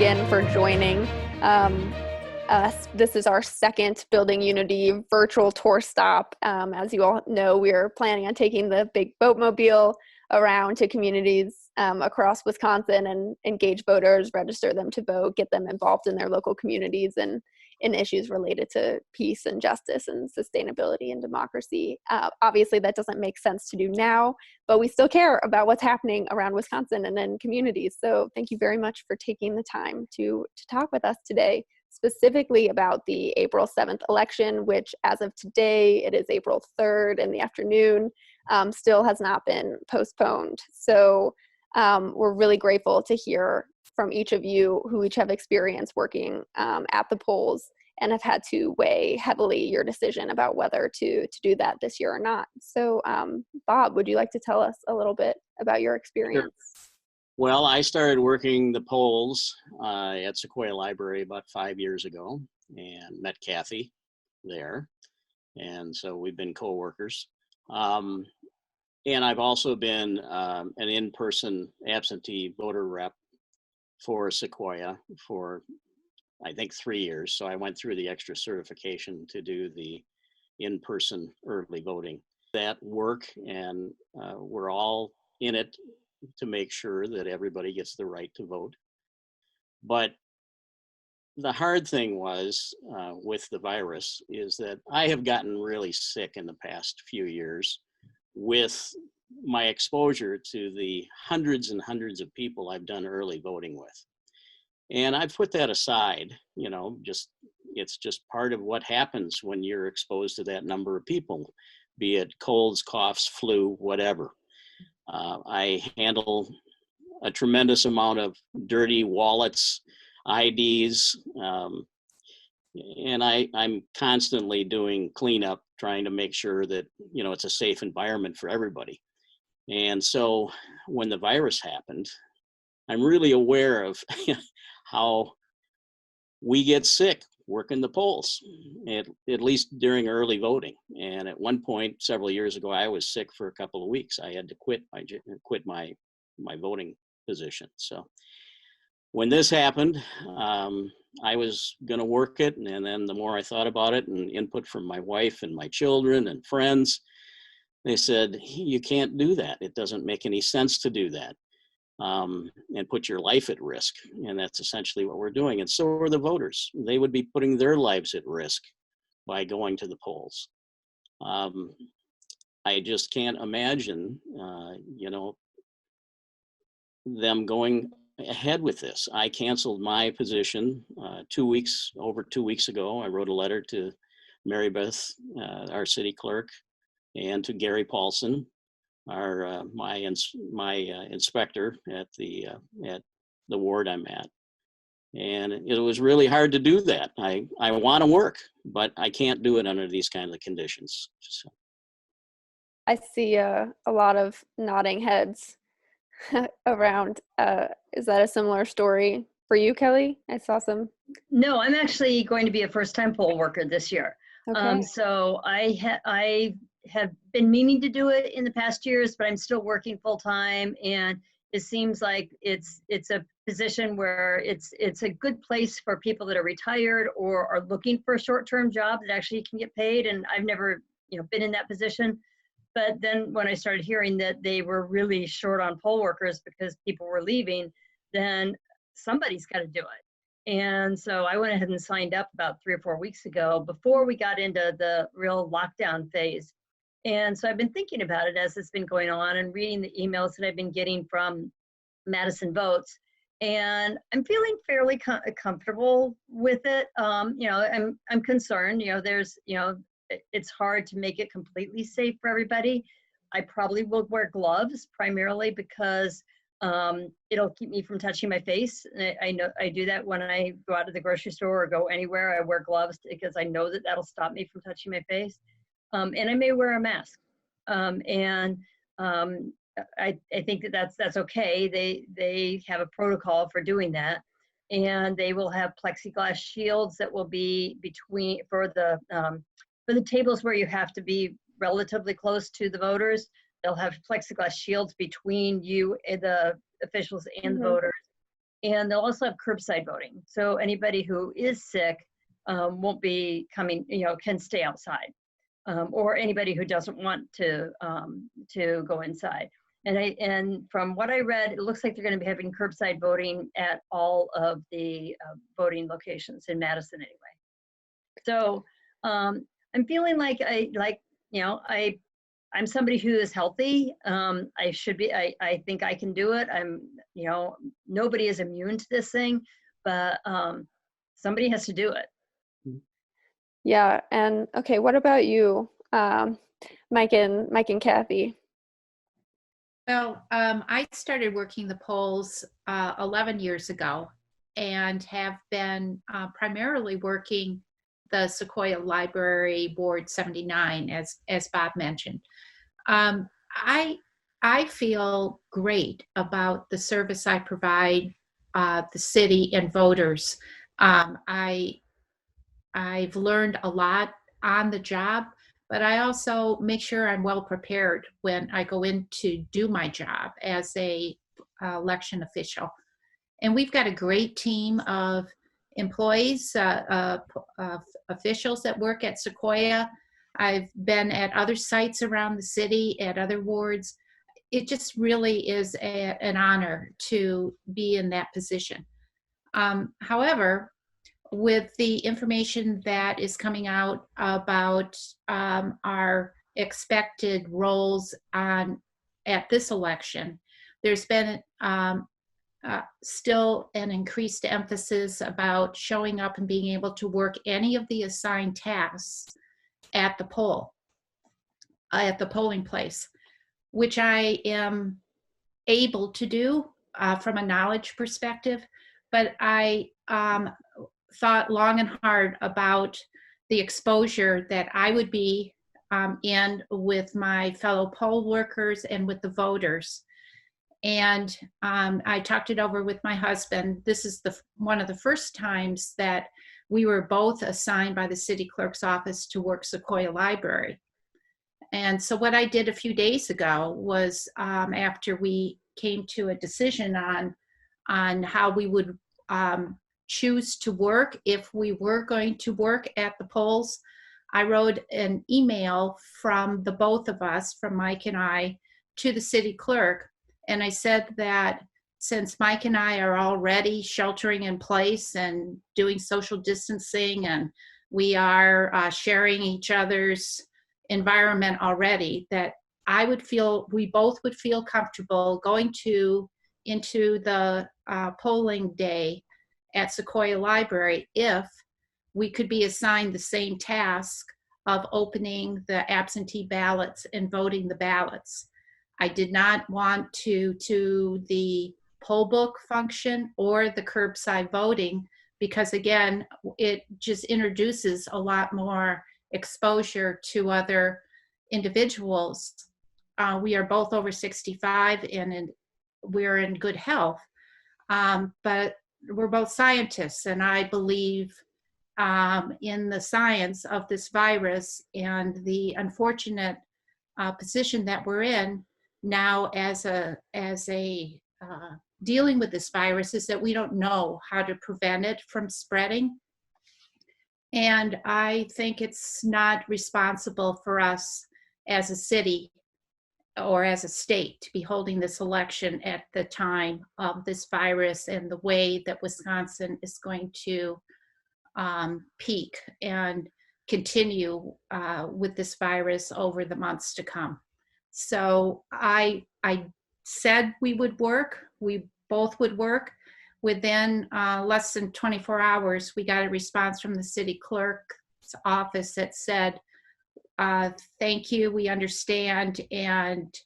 again for joining us. This is our second Building Unity virtual tour stop. As you all know, we're planning on taking the big boatmobile around to communities across Wisconsin and engage voters, register them to vote, get them involved in their local communities and in issues related to peace and justice and sustainability and democracy. Obviously, that doesn't make sense to do now, but we still care about what's happening around Wisconsin and in communities. So thank you very much for taking the time to talk with us today, specifically about the April 7th election, which as of today, it is April 3rd in the afternoon, still has not been postponed. So we're really grateful to hear from each of you who each have experience working at the polls and have had to weigh heavily your decision about whether to do that this year or not. So Bob, would you like to tell us a little bit about your experience? Sure. Well, I started working the polls at Sequoia Library about 5 years ago and met Kathy there. And so we've been co-workers. And I've also been an in-person absentee voter rep for Sequoia for, I think, 3 years. So I went through the extra certification to do the in-person early voting. That work, and we're all in it to make sure that everybody gets the right to vote. But the hard thing was with the virus is that I have gotten really sick in the past few years with my exposure to the hundreds and hundreds of people I've done early voting with. And I've put that aside, it's just part of what happens when you're exposed to that number of people, be it colds, coughs, flu, whatever. I handle a tremendous amount of dirty wallets, IDs, and I'm constantly doing cleanup, trying to make sure that, it's a safe environment for everybody. And so when the virus happened, I'm really aware of how we get sick working the polls, at least during early voting. And at one point, several years ago, I was sick for a couple of weeks. I had to quit my voting position. So when this happened, I was going to work it. And then the more I thought about it and input from my wife and my children and friends, they said, you can't do that. It doesn't make any sense to do that and put your life at risk. And that's essentially what we're doing. And so are the voters. They would be putting their lives at risk by going to the polls. I just can't imagine, them going ahead with this. I canceled my position over 2 weeks ago. I wrote a letter to Mary Beth, our city clerk, and to Gary Paulson, my inspector at the ward I'm at. And it was really hard to do that. I want to work, but I can't do it under these kinds of conditions. So. I see a lot of nodding heads around. Is that a similar story for you, Kelly? I saw some. No, I'm actually going to be a first-time poll worker this year. Okay. So I have been meaning to do it in the past years, but I'm still working full-time, and it seems like it's a position where it's a good place for people that are retired or are looking for a short-term job that actually can get paid. And I've never been in that position. But then when I started hearing that they were really short on poll workers because people were leaving, then somebody's got to do it. And so I went ahead and signed up about 3 or 4 weeks ago before we got into the real lockdown phase. And so I've been thinking about it as it's been going on and reading the emails that I've been getting from Madison Votes. And I'm feeling fairly comfortable with it. I'm concerned, it's hard to make it completely safe for everybody. I probably will wear gloves primarily because it'll keep me from touching my face. I know I do that when I go out to the grocery store or go anywhere. I wear gloves because I know that that'll stop me from touching my face. And I may wear a mask. I think that's okay. They have a protocol for doing that, and they will have plexiglass shields that will be between for the tables where you have to be relatively close to the voters. They'll have plexiglass shields between you and the officials and the voters. And they'll also have curbside voting. So anybody who is sick won't be coming, can stay outside. Or anybody who doesn't want to go inside. And from what I read, it looks like they're going to be having curbside voting at all of the voting locations in Madison anyway. So I'm feeling like I'm somebody who is healthy. I should be. I think I can do it. Nobody is immune to this thing, but somebody has to do it. Yeah, and okay, what about you, Mike and Kathy? Well, I started working the polls 11 years ago and have been primarily working the Sequoia Library Board 79, as Bob mentioned. I feel great about the service I provide the city and voters. I've learned a lot on the job, but I also make sure I'm well prepared when I go in to do my job as a election official. And we've got a great team of employees, officials that work at Sequoia. I've been at other sites around the city, at other wards. It just really is an honor to be in that position. However, with the information that is coming out about our expected roles at this election, there's been still an increased emphasis about showing up and being able to work any of the assigned tasks at the polling place, which I am able to do from a knowledge perspective. But I thought long and hard about the exposure that I would be in with my fellow poll workers and with the voters. And I talked it over with my husband. This is one of the first times that we were both assigned by the city clerk's office to work Sequoia Library. And so what I did a few days ago was after we came to a decision on how we would choose to work, if we were going to work at the polls, I wrote an email from the both of us, from Mike and I, to the city clerk. And I said that since Mike and I are already sheltering in place and doing social distancing, and we are sharing each other's environment already, that we both would feel comfortable going into the polling day at Sequoia Library if we could be assigned the same task of opening the absentee ballots and voting the ballots. I did not want to the poll book function or the curbside voting, because again, it just introduces a lot more exposure to other individuals. We are both over 65 and we're in good health, but we're both scientists, and I believe in the science of this virus, and the unfortunate position that we're in now as a dealing with this virus is that we don't know how to prevent it from spreading. And I think it's not responsible for us as a city or as a state to be holding this election at the time of this virus and the way that Wisconsin is going to peak and continue with this virus over the months to come. So I said we both would work. Within less than 24 hours, we got a response from the city clerk's office that said, thank you, we understand, and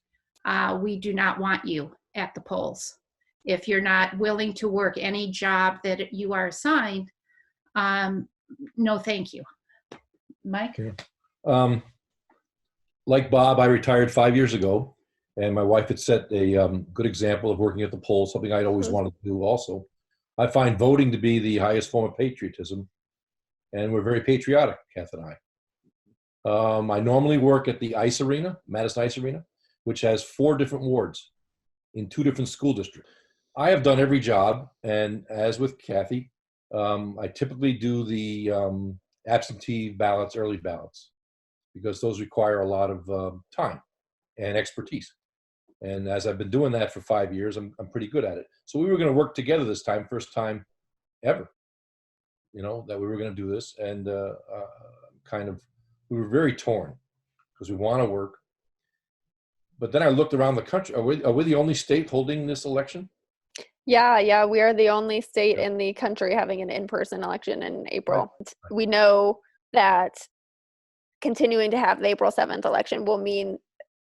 we do not want you at the polls. If you're not willing to work any job that you are assigned, no thank you. Mike? Okay. Like Bob, I retired 5 years ago, and my wife had set a good example of working at the polls, something I'd always wanted to do also. I find voting to be the highest form of patriotism, and we're very patriotic, Kath and I. I normally work at the ice arena, Madison Ice Arena, which has 4 different wards in 2 different school districts. I have done every job, and as with Kathy, I typically do the absentee ballots, early ballots, because those require a lot of time and expertise. And as I've been doing that for 5 years, I'm pretty good at it. So we were going to work together this time, first time ever, that we were going to do this. And we were very torn because we want to work. But then I looked around the country. Are we the only state holding this election? Yeah, we are the only state in the country having an in-person election in April. Right. We know that continuing to have the April 7th election will mean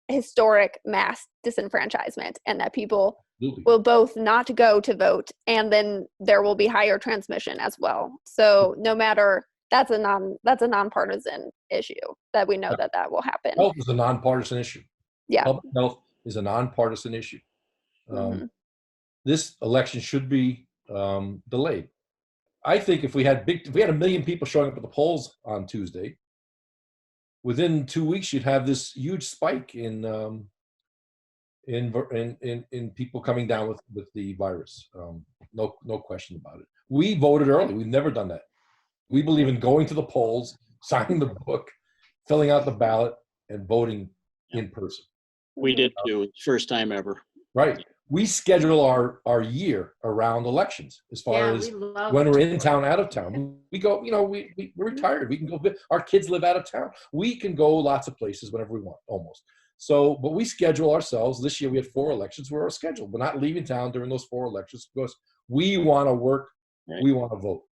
historic mass disenfranchisement, and that people will both not go to vote, and then there will be higher transmission as well. So no matter, that's a nonpartisan issue that we know that will happen. Health is a nonpartisan issue. Yeah. Public health is a nonpartisan issue. This election should be delayed. I think if we had 1 million people showing up at the polls on Tuesday, within 2 weeks you'd have this huge spike in people coming down with the virus. No question about it. We voted early. We've never done that. We believe in going to the polls, signing the book, filling out the ballot, and voting in person. We did too. First time ever. Right. We schedule our year around elections as far as when we're in town, out of town. We go, we're retired. We can go, our kids live out of town. We can go lots of places whenever we want, almost. So, but we schedule ourselves. This year we had 4 elections where we're scheduled. We're not leaving town during those 4 elections because we want to work. Right. We want to vote.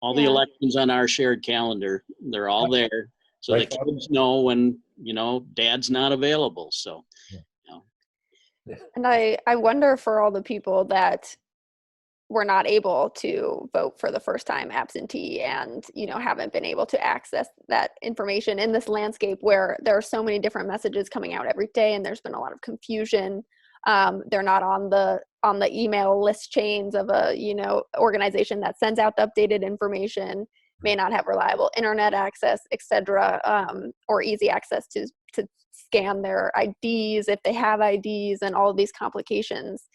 All the elections on our shared calendar, they're all there. So the kids know when, dad's not available. So. And I wonder for all the people that were not able to vote for the first time absentee and, haven't been able to access that information in this landscape where there are so many different messages coming out every day and there's been a lot of confusion. They're not on the email list chains of a, organization that sends out the updated information, may not have reliable internet access, etc., or easy access to scan their IDs if they have IDs, and all of these complications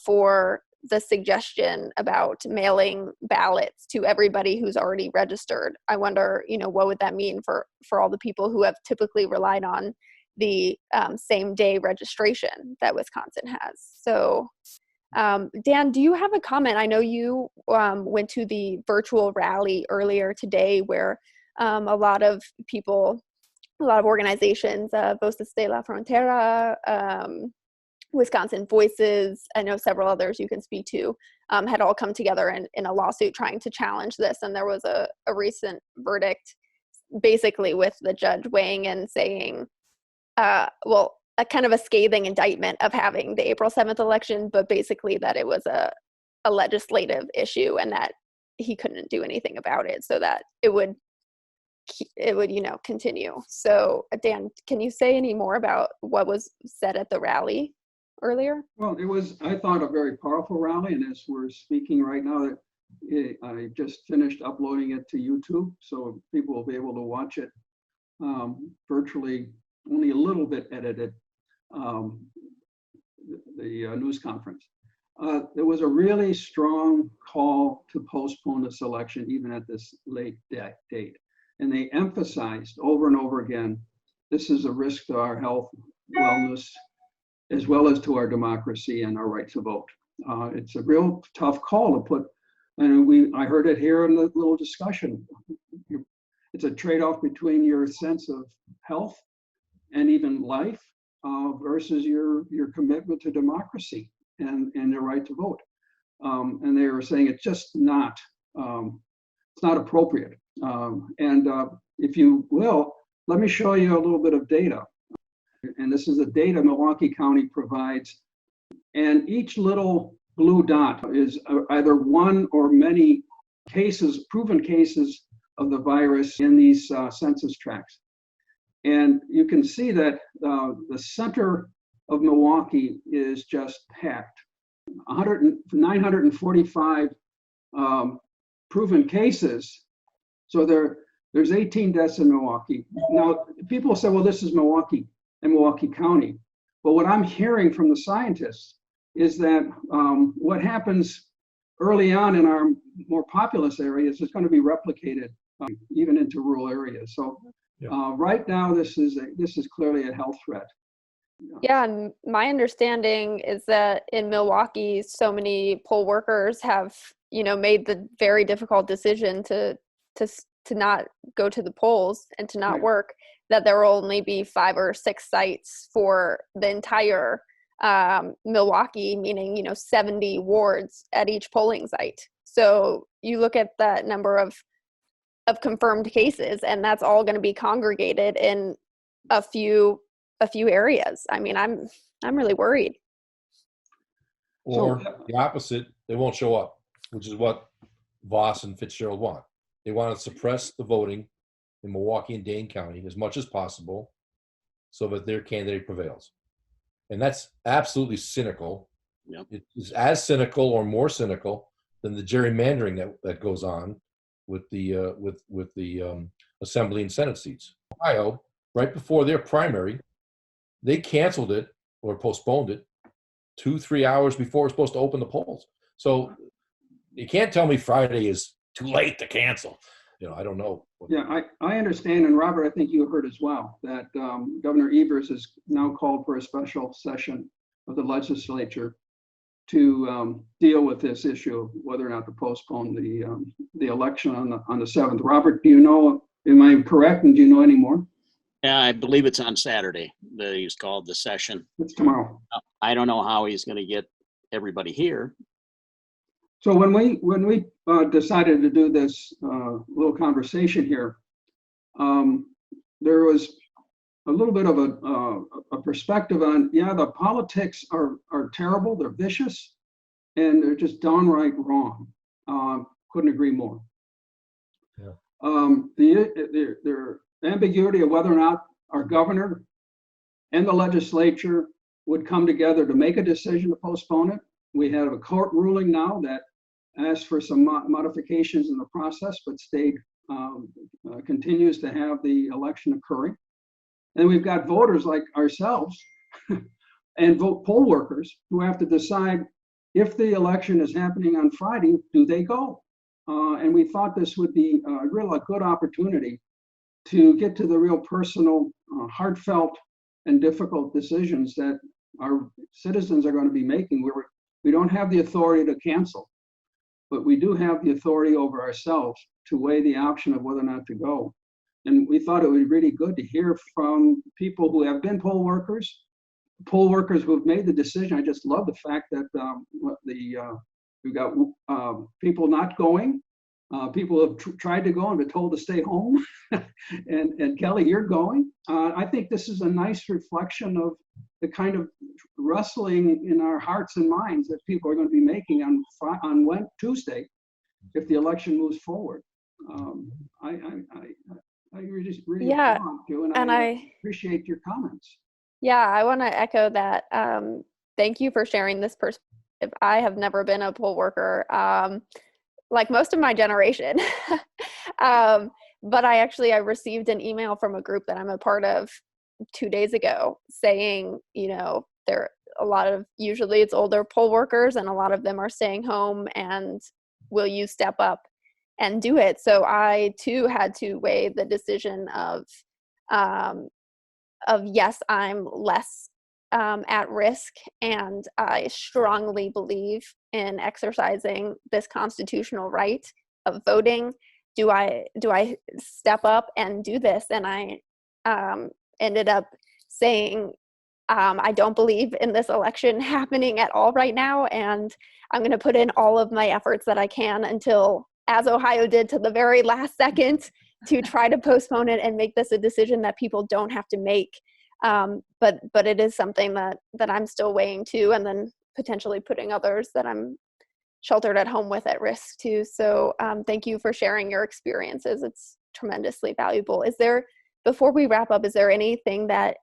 for the suggestion about mailing ballots to everybody who's already registered. I wonder, what would that mean for all the people who have typically relied on the same day registration that Wisconsin has. So Dan, do you have a comment? I know you went to the virtual rally earlier today where a lot of organizations, Voces de la Frontera, Wisconsin Voices, I know several others you can speak to, had all come together in a lawsuit trying to challenge this. And there was a recent verdict basically with the judge weighing in saying, a kind of a scathing indictment of having the April 7th election, but basically that it was a legislative issue and that he couldn't do anything about it, so that it would continue. So Dan, can you say any more about what was said at the rally earlier? Well, it was, I thought, a very powerful rally, and as we're speaking right now, I just finished uploading it to YouTube, so people will be able to watch it virtually, only a little bit edited, the news conference. There was a really strong call to postpone this election even at this late date. And they emphasized over and over again, this is a risk to our health, wellness, as well as to our democracy and our right to vote. It's a real tough call to put, and I heard it here in the little discussion. It's a trade-off between your sense of health and even life versus your commitment to democracy and the right to vote. And they were saying it's just not, it's not appropriate. If you will, let me show you a little bit of data. And this is the data Milwaukee County provides. And each little blue dot is either one or many cases, proven cases of the virus in these census tracts. And you can see that the center of Milwaukee is just packed. 945 proven cases. So there's 18 deaths in Milwaukee. Now, people say, well, this is Milwaukee and Milwaukee County. But what I'm hearing from the scientists is that what happens early on in our more populous areas is going to be replicated even into rural areas. So right now, this is clearly a health threat. Yeah, and my understanding is that in Milwaukee, so many poll workers have, made the very difficult decision to not go to the polls and to not work, that there will only be 5 or 6 sites for the entire Milwaukee, meaning 70 wards at each polling site. So you look at that number of confirmed cases, and that's all going to be congregated in a few areas. I mean, I'm really worried. Or the opposite, they won't show up, which is what Voss and Fitzgerald want. They want to suppress the voting in Milwaukee and Dane County as much as possible so that their candidate prevails. And that's absolutely cynical. Yep. It is as cynical or more cynical than the gerrymandering that goes on with the Assembly and Senate seats. Ohio, right before their primary, they canceled it or postponed it 2-3 hours before it's supposed to open the polls. So you can't tell me Friday is too late to cancel. I don't know. Yeah, I understand, and Robert, I think you heard as well, that Governor Evers has now called for a special session of the legislature to deal with this issue of whether or not to postpone the election on the 7th. Robert, do you know, am I correct, and do you know any more? Yeah, I believe it's on Saturday that he's called the session. It's tomorrow. I don't know how he's going to get everybody here. So when we decided to do this little conversation here, there was a little bit of a perspective on, the politics are terrible, they're vicious, and they're just downright wrong. Couldn't agree more. Yeah. The ambiguity of whether or not our governor and the legislature would come together to make a decision to postpone it. We have a court ruling now that asked for some modifications in the process, but continues to have the election occurring. And we've got voters like ourselves and poll workers who have to decide if the election is happening on Friday, do they go? And we thought this would be a good opportunity to get to the real personal, heartfelt, and difficult decisions that our citizens are going to be making. We don't have the authority to cancel, but we do have the authority over ourselves to weigh the option of whether or not to go. And we thought it would be really good to hear from people who have been poll workers who have made the decision. I just love the fact that we've got people not going, people who have tried to go and been told to stay home. and Kelly, you're going. I think this is a nice reflection of the kind of wrestling in our hearts and minds that people are going to be making on Tuesday if the election moves forward. I really want to, and I appreciate your comments. Yeah, I want to echo that. Thank you for sharing this perspective. I have never been a poll worker, like most of my generation. But I received an email from a group that I'm a part of 2 days ago saying, there a lot of, usually it's older poll workers, and a lot of them are staying home, and will you step up and do it? So I too had to weigh the decision of yes, I'm less at risk, and I strongly believe in exercising this constitutional right of voting. Do I step up and do this? And I ended up saying, I don't believe in this election happening at all right now, and I'm going to put in all of my efforts that I can until, as Ohio did, to the very last second, to try to postpone it and make this a decision that people don't have to make. But it is something that I'm still weighing too, and then potentially putting others that I'm sheltered at home with at risk too. So thank you for sharing your experiences. It's tremendously valuable. Before we wrap up, is there anything that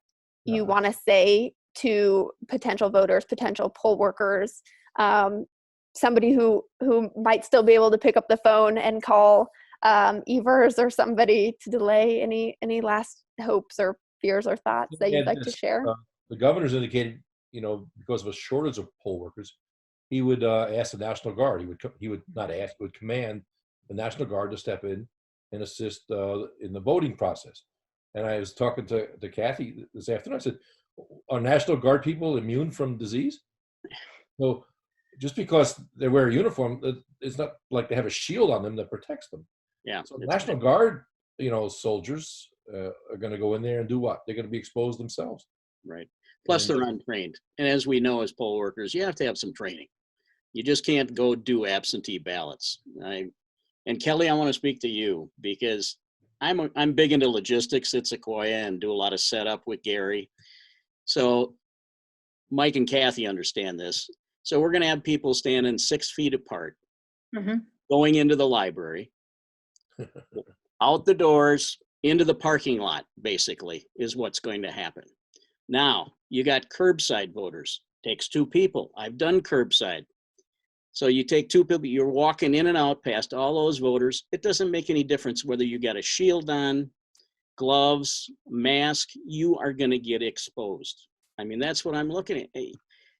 you want to say to potential voters, potential poll workers, somebody who might still be able to pick up the phone and call Evers or somebody to delay any last hopes or fears or thoughts that you'd like to share? The governor's indicated because of a shortage of poll workers, he would ask the National Guard. He would not ask, he would command the National Guard to step in and assist in the voting process. And I was talking to Kathy this afternoon. I said, "Are National Guard people immune from disease?" So just because they wear a uniform, it's not like they have a shield on them that protects them. Yeah. So National Guard, soldiers are going to go in there and do what? They're going to be exposed themselves. Right. Plus, they're untrained. And as we know, as poll workers, you have to have some training. You just can't go do absentee ballots. And Kelly, I want to speak to you because I'm big into logistics at Sequoia and do a lot of setup with Gary. So Mike and Kathy understand this. So we're going to have people standing 6 feet apart, going into the library, out the doors, into the parking lot, basically, is what's going to happen. Now, you got curbside voters. Takes 2 people. I've done curbside. So you take 2 people, you're walking in and out past all those voters. It doesn't make any difference whether you got a shield on, gloves, mask, you are going to get exposed. I mean, that's what I'm looking at. Hey,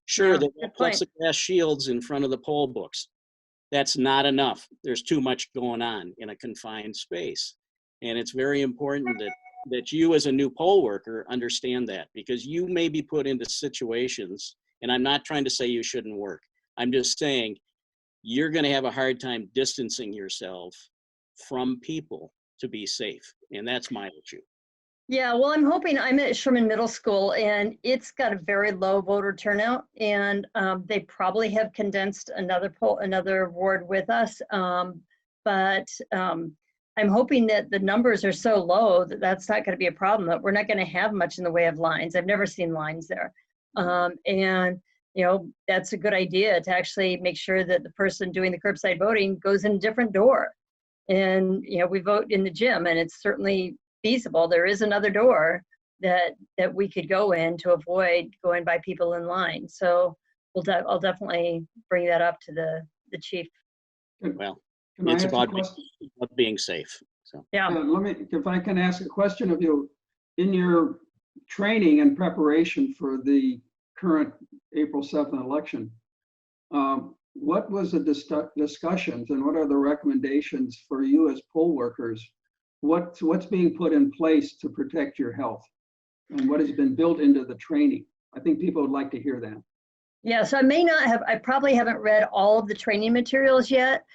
sure, they have plexiglass shields in front of the poll books. That's not enough. There's too much going on in a confined space. And it's very important that you as a new poll worker understand that, because you may be put into situations, and I'm not trying to say you shouldn't work. I'm just saying you're going to have a hard time distancing yourself from people to be safe. And that's my issue. Yeah, well, I'm at Sherman Middle School, and it's got a very low voter turnout, and they probably have condensed another ward with us. But I'm hoping that the numbers are so low that that's not going to be a problem, that we're not going to have much in the way of lines. I've never seen lines there. And that's a good idea to actually make sure that the person doing the curbside voting goes in a different door. And, we vote in the gym, and it's certainly feasible. There is another door that we could go in to avoid going by people in line. So I'll definitely bring that up to the chief. Well, it's about being safe. So yeah. If I can ask a question of you, in your training and preparation for the current April 7th election, what was the discussions and what are the recommendations for you as poll workers? What's being put in place to protect your health, and what has been built into the training? I think people would like to hear that. Yeah, so I probably haven't read all of the training materials yet.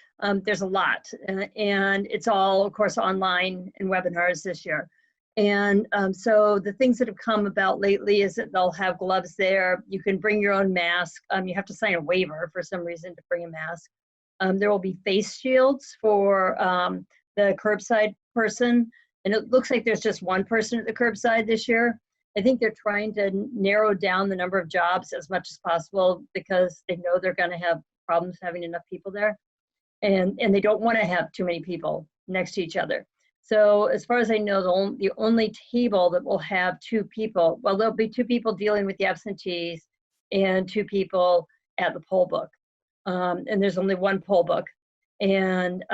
There's a lot, and it's all, of course, online and webinars this year. And so the things that have come about lately is that they'll have gloves there. You can bring your own mask. You have to sign a waiver for some reason to bring a mask. There will be face shields for the curbside person. And it looks like there's just one person at the curbside this year. I think they're trying to narrow down the number of jobs as much as possible because they know they're going to have problems having enough people there. And they don't want to have too many people next to each other. So as far as I know, the only table that will have 2 people, well, there'll be 2 people dealing with the absentees and 2 people at the poll book. And there's only 1 poll book. And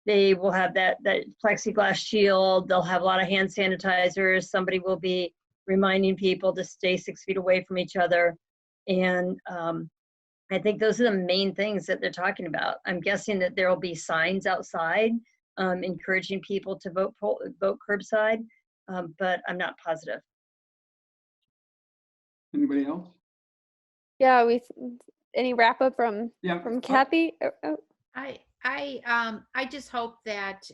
they will have that plexiglass shield. They'll have a lot of hand sanitizers. Somebody will be reminding people to stay 6 feet away from each other. And I think those are the main things that they're talking about. I'm guessing that there will be signs outside encouraging people to vote curbside, but I'm not positive. Anybody else? Yeah, any wrap up from Kathy? I just hope that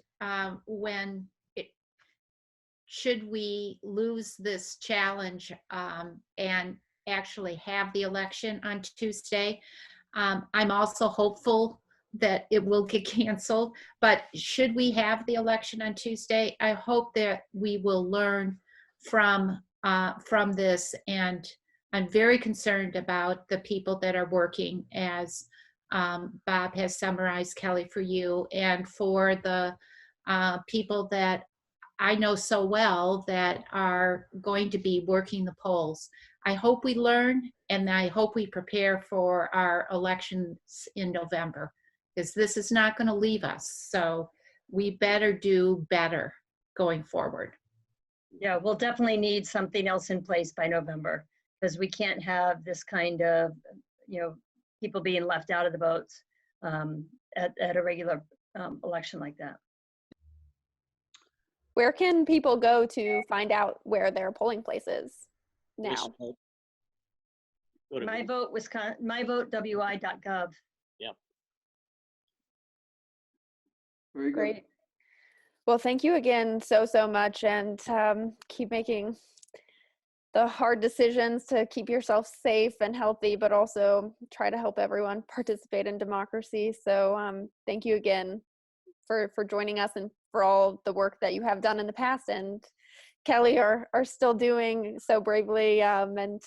should we lose this challenge and actually have the election on Tuesday, I'm also hopeful that it will get canceled. But should we have the election on Tuesday, I hope that we will learn from this. And I'm very concerned about the people that are working, as Bob has summarized, Kelly, for you, and for the people that I know so well that are going to be working the polls. I hope we learn, and I hope we prepare for our elections in November, because this is not going to leave us. So we better do better going forward. Yeah, we'll definitely need something else in place by November, because we can't have this kind of, people being left out of the votes at a regular election like that. Where can people go to find out where their polling place is now? Go to My Google. vote Wisconsin, myvotewi.gov. Yep. Very good. Great. Well, thank you again so much, and keep making the hard decisions to keep yourself safe and healthy, but also try to help everyone participate in democracy. So thank you again for joining us and for all the work that you have done in the past, and Kelly are still doing so bravely. And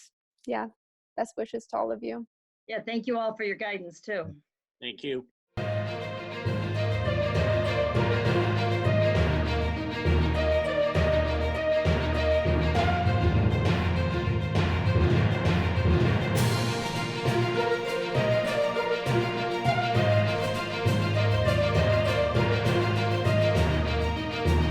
yeah, best wishes to all of you. Yeah, thank you all for your guidance too. Thank you.